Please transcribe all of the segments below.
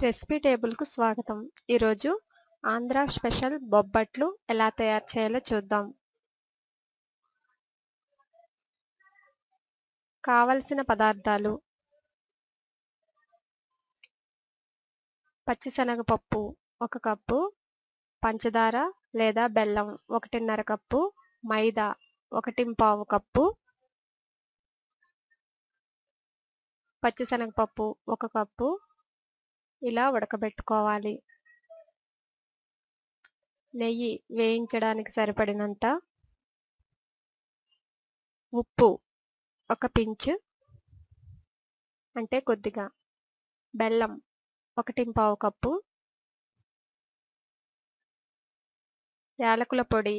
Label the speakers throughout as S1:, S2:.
S1: Recipe టేబుల్‌కు స్వాగతం. ఈరోజు Andhra special బొబ్బట్లు ఎలా తయారు చేయాలో చూద్దాం. కావలసిన పదార్థాలు: పచ్చిశనగపప్పు 1 కప్పు, పంచదార లేదా బెల్లం 1.5 కప్పు, మైదా 1.25 కప్పు, పచ్చిశనగపప్పు 1 కప్పు ఇలా ఉడకబెట్టుకోవాలి. నెయ్యి వేయించడానికి సరిపడినంత, ఉప్పు 1 పించ్ అంటే కొద్దిగా, బెల్లం 1.25 కప్పు, యాలకుల పొడి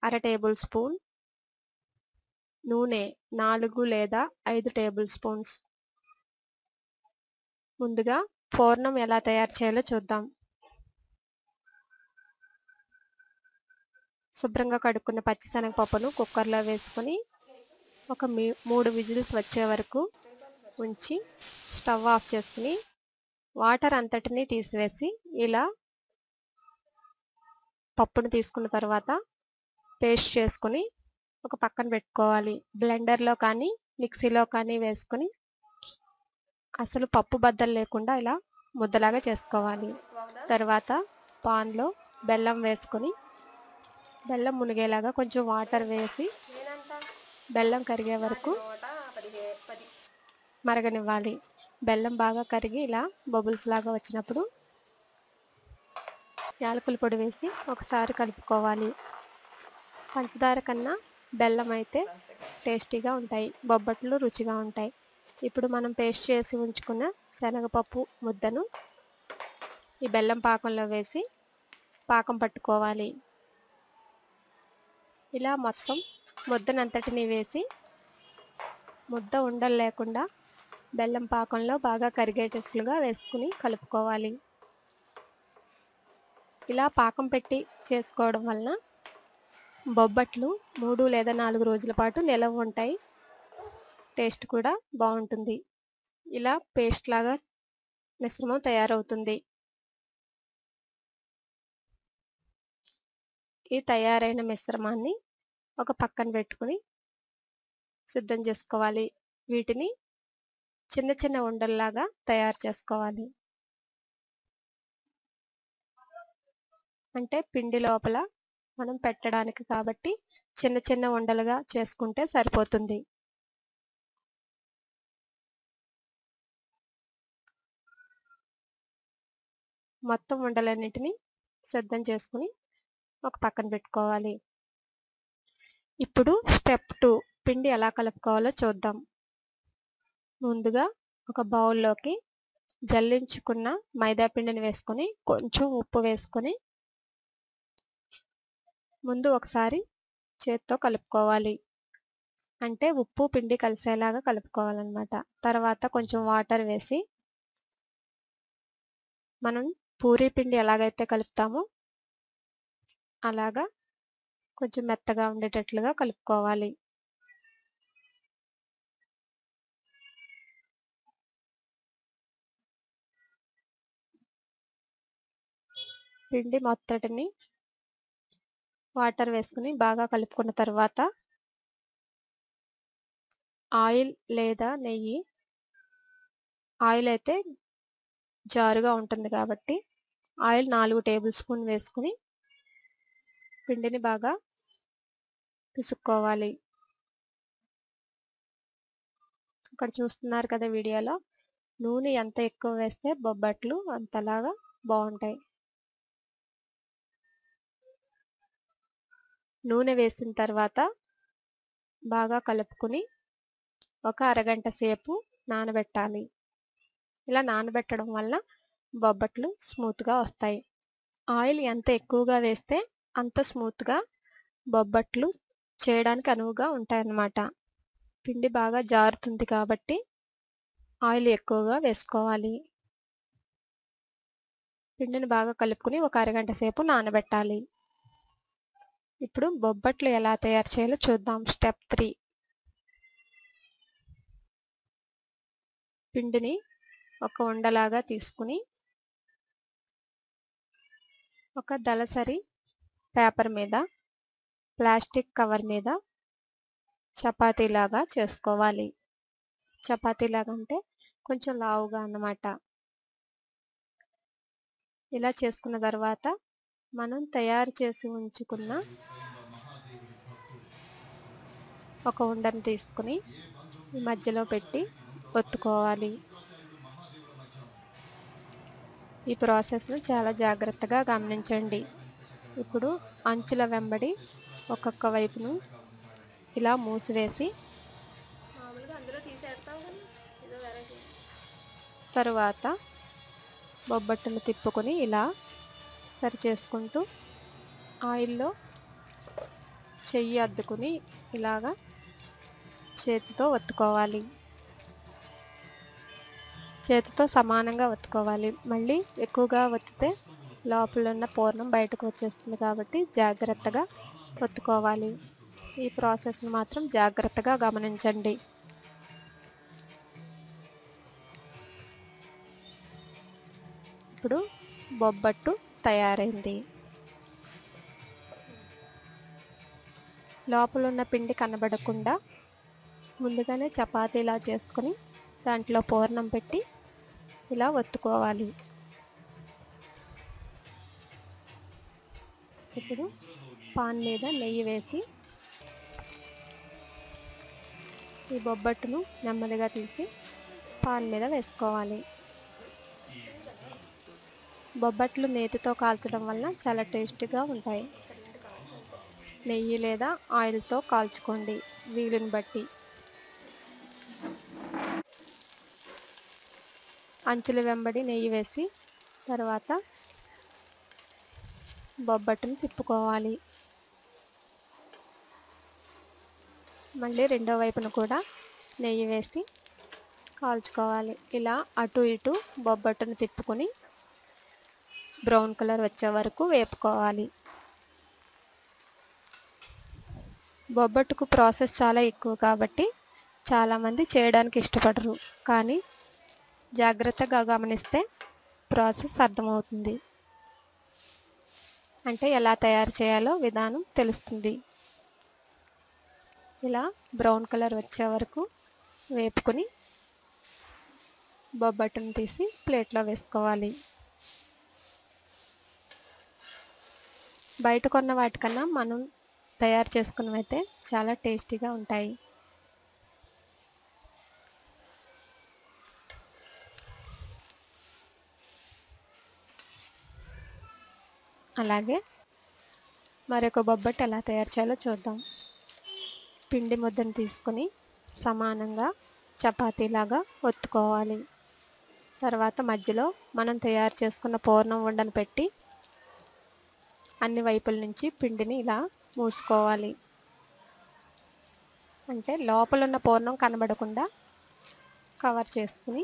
S1: అర టేబుల్ స్పూన్, నూనె 4 లేదా 5 టేబుల్ స్పూన్స్. ముందుగా పూర్ణం ఎలా తయారు చేయాలో చూద్దాం. శుభ్రంగా కడుక్కున్న పచ్చిశనగపప్పును కుక్కర్లో వేసుకొని ఒక 3 విజిల్స్ వచ్చే వరకు ఉంచి స్టవ్ ఆఫ్ చేసుకుని వాటర్ అంతటినీ తీసివేసి ఇలా పప్పును తీసుకున్న తర్వాత పేస్ట్ చేసుకుని ఒక పక్కన పెట్టుకోవాలి. బ్లెండర్లో కానీ మిక్సీలో కానీ వేసుకొని అసలు పప్పు బద్దలు లేకుండా ఇలా ముద్దలాగా చేసుకోవాలి. తర్వాత పాన్లో బెల్లం వేసుకొని బెల్లం మునిగేలాగా కొంచెం వాటర్ వేసి బెల్లం కరిగే వరకు మరగనివ్వాలి. బెల్లం బాగా కరిగి ఇలా బబుల్స్ లాగా వచ్చినప్పుడు యాలకుల పొడి వేసి ఒకసారి కలుపుకోవాలి. పంచదార కన్నా బెల్లం అయితే టేస్టీగా ఉంటాయి, బొబ్బట్లు రుచిగా ఉంటాయి. ఇప్పుడు మనం పేస్ట్ చేసి ఉంచుకున్న శనగపప్పు ముద్దను ఈ బెల్లం పాకంలో వేసి పాకం పట్టుకోవాలి. ఇలా మొత్తం ముద్దనంతటిని వేసి ముద్ద ఉండలు లేకుండా బెల్లం పాకంలో బాగా కరిగేటట్లుగా వేసుకుని కలుపుకోవాలి. ఇలా పాకం పెట్టి చేసుకోవడం వలన బొబ్బట్లు 3 లేదా 4 రోజుల పాటు నిలవ ఉంటాయి. టేస్ట్ కూడా బాగుంటుంది. ఇలా పేస్ట్ లాగా మిశ్రమం తయారవుతుంది. ఈ తయారైన మిశ్రమాన్ని ఒక పక్కన పెట్టుకుని సిద్ధం చేసుకోవాలి. వీటిని చిన్న చిన్న ఉండల్లాగా తయారు చేసుకోవాలి. అంటే పిండి లోపల మనం పెట్టడానికి కాబట్టి చిన్న చిన్న ఉండలుగా చేసుకుంటే సరిపోతుంది. మొత్తం ఉండలన్నిటిని సిద్ధం చేసుకుని ఒక పక్కన పెట్టుకోవాలి. ఇప్పుడు స్టెప్ 2 పిండి ఎలా కలుపుకోవాలో చూద్దాం. ముందుగా ఒక బౌల్లోకి జల్లించుకున్న మైదా పిండిని వేసుకొని కొంచెం ఉప్పు వేసుకొని ముందు ఒకసారి చేత్తో కలుపుకోవాలి. అంటే ఉప్పు పిండి కలిసేలాగా కలుపుకోవాలన్నమాట. తర్వాత కొంచెం వాటర్ వేసి మనం పూరీ పిండి ఎలాగైతే కలుపుతామో అలాగా కొంచెం మెత్తగా ఉండేటట్లుగా కలుపుకోవాలి. పిండి మొత్తటిని వాటర్ వేసుకుని బాగా కలుపుకున్న తర్వాత ఆయిల్ లేదా నెయ్యి, ఆయిల్ అయితే జారుగా ఉంటుంది కాబట్టి ఆయిల్ 4 టేబుల్ స్పూన్ వేసుకుని పిండిని బాగా పిసుక్కోవాలి. ఇక్కడ చూస్తున్నారు కదా వీడియోలో, నూనె ఎంత ఎక్కువ వేస్తే బొబ్బట్లు అంతలాగా బాగుంటాయి. నూనె వేసిన తర్వాత బాగా కలుపుకుని ఒక అరగంట సేపు నానబెట్టాలి. ఇలా నానబెట్టడం వల్ల బొబ్బట్లు స్మూత్గా వస్తాయి. ఆయిల్ ఎంత ఎక్కువగా వేస్తే అంత స్మూత్గా బొబ్బట్లు చేయడానికి అనువుగా ఉంటాయన్నమాట. పిండి బాగా జారుతుంది కాబట్టి ఆయిల్ ఎక్కువగా వేసుకోవాలి. పిండిని బాగా కలుపుకుని ఒక అరగంట సేపు నానబెట్టాలి. ఇప్పుడు బొబ్బట్లు ఎలా తయారు చేయాలో చూద్దాం. స్టెప్ 3 పిండిని ఒక ఉండలాగా తీసుకుని ఒక దళసరి పేపర్ మీద, ప్లాస్టిక్ కవర్ మీద చపాతీలాగా చేసుకోవాలి. చపాతీలాగా అంటే కొంచెం లావుగా అన్నమాట. ఇలా చేసుకున్న తర్వాత మనం తయారు చేసి ఉంచుకున్న ఒక ఉండను తీసుకుని ఈ మధ్యలో పెట్టి ఒత్తుకోవాలి. ఈ ప్రాసెస్ను చాలా జాగ్రత్తగా గమనించండి. ఇప్పుడు అంచుల వెంబడి ఒక్కొక్క వైపును ఇలా మూసివేసి తరువాత బొబ్బట్టును తిప్పుకొని ఇలా సరి చేసుకుంటూ ఆయిల్లో చెయ్యి అద్దుకుని ఇలాగా చేతితో ఒత్తుకోవాలి. చేతితో సమానంగా ఒత్తుకోవాలి. మళ్ళీ ఎక్కువగా ఒత్తితే లోపల ఉన్న పూర్ణం బయటకు వచ్చేస్తుంది కాబట్టి జాగ్రత్తగా ఒత్తుకోవాలి. ఈ ప్రాసెస్ను మాత్రం జాగ్రత్తగా గమనించండి. ఇప్పుడు బొబ్బట్టు తయారైంది. లోపల ఉన్న పిండి కనబడకుండా ముందుగానే చపాతీలా చేసుకుని దాంట్లో పూర్ణం పెట్టి ఇలా ఒత్తుకోవాలి. ఇప్పుడు పాన్ మీద నెయ్యి వేసి ఈ బొబ్బట్టును నెమ్మదిగా తీసి పాన్ మీద వేసుకోవాలి. బొబ్బట్లు నేతితో కాల్చడం వల్ల చాలా టేస్టీగా ఉంటాయి. నెయ్యి లేదా ఆయిల్తో కాల్చుకోండి వీలుని బట్టి. అంచుల వెంబడి నెయ్యి వేసి తర్వాత బొబ్బట్టును తిప్పుకోవాలి. మళ్ళీ రెండో వైపున కూడా నెయ్యి వేసి కాల్చుకోవాలి. ఇలా అటు ఇటు బొబ్బట్టును తిప్పుకొని బ్రౌన్ కలర్ వచ్చే వరకు వేపుకోవాలి. బొబ్బట్టుకు ప్రాసెస్ చాలా ఎక్కువ కాబట్టి చాలామంది చేయడానికి ఇష్టపడరు. కానీ జాగ్రత్తగా గమనిస్తే ప్రాసెస్ అర్థమవుతుంది. అంటే ఎలా తయారు చేయాలో విధానం తెలుస్తుంది. ఇలా బ్రౌన్ కలర్ వచ్చే వరకు వేపుకొని బొబ్బట్టును తీసి ప్లేట్లో వేసుకోవాలి. బయట కొన్న వాటికన్నా మనం తయారు చేసుకున్నవైతే చాలా టేస్టీగా ఉంటాయి. అలాగే మరొక బొబ్బట్టు ఎలా తయారు చేయాలో చూద్దాం. పిండి ముద్దను తీసుకొని సమానంగా చపాతీలాగా ఒత్తుకోవాలి. తర్వాత మధ్యలో మనం తయారు చేసుకున్న పూర్ణం ఉండను పెట్టి అన్ని వైపుల నుంచి పిండిని ఇలా మూసుకోవాలి. అంటే లోపల ఉన్న పూర్ణం కనబడకుండా కవర్ చేసుకుని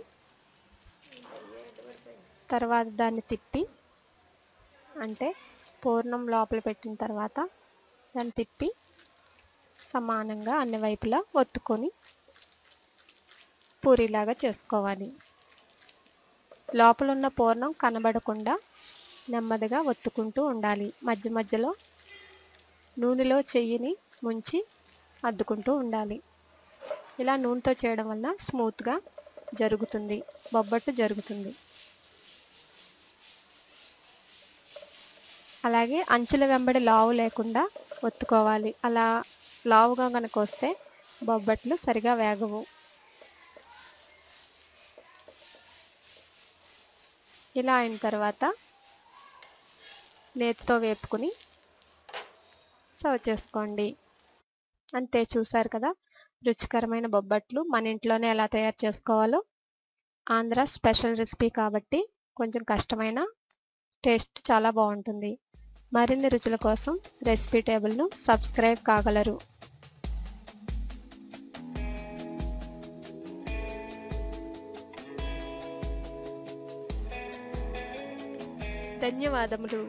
S1: తర్వాత దాన్ని తిప్పి, అంటే పూర్ణం లోపల పెట్టిన తర్వాత దాన్ని తిప్పి సమానంగా అన్ని వైపులా ఒత్తుకొని పూరీలాగా చేసుకోవాలి. లోపల ఉన్న పూర్ణం కనబడకుండా నెమ్మదిగా ఒత్తుకుంటూ ఉండాలి. మధ్య మధ్యలో నూనెలో చెయ్యిని ముంచి అద్దుకుంటూ ఉండాలి. ఇలా నూనెతో చేయడం వల్ల స్మూత్గా జరుగుతుంది, బొబ్బట్టు జరుగుతుంది. అలాగే అంచుల వెంబడి లావు లేకుండా ఒత్తుకోవాలి. అలా లావుగా కనుక వస్తే బొబ్బట్లు సరిగా వేగవు. ఇలా అయిన తర్వాత నేతితో వేపుకుని సర్వ్ చేసుకోండి. అంతే, చూసారు కదా రుచికరమైన బొబ్బట్లు మన ఇంట్లోనే ఎలా తయారు చేసుకోవాలో. ఆంధ్ర స్పెషల్ రెసిపీ కాబట్టి కొంచెం కష్టమైన టేస్ట్ చాలా బాగుంటుంది. మరిన్ని రుచుల కోసం రెసిపీ టేబుల్ను సబ్స్క్రైబ్ కాగలరు. ధన్యవాదములు.